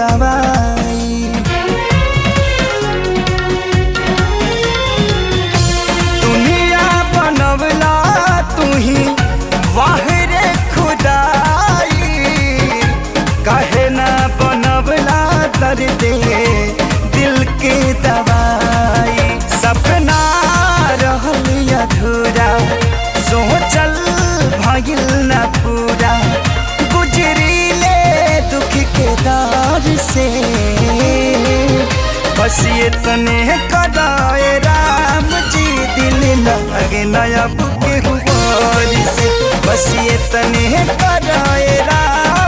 दवाई। दुनिया बनवला तू ही वाहिरे खुदाई, कहे ना बनवला दर्द दिल के दवाई। सपना रहल अधूरा सोचल भइल न पूरा, गुजरीले दुख के दौर से बस ये तने कदाए राम जी, दिल लगे नया बुके हुआ से। बस ये तने कदाए राम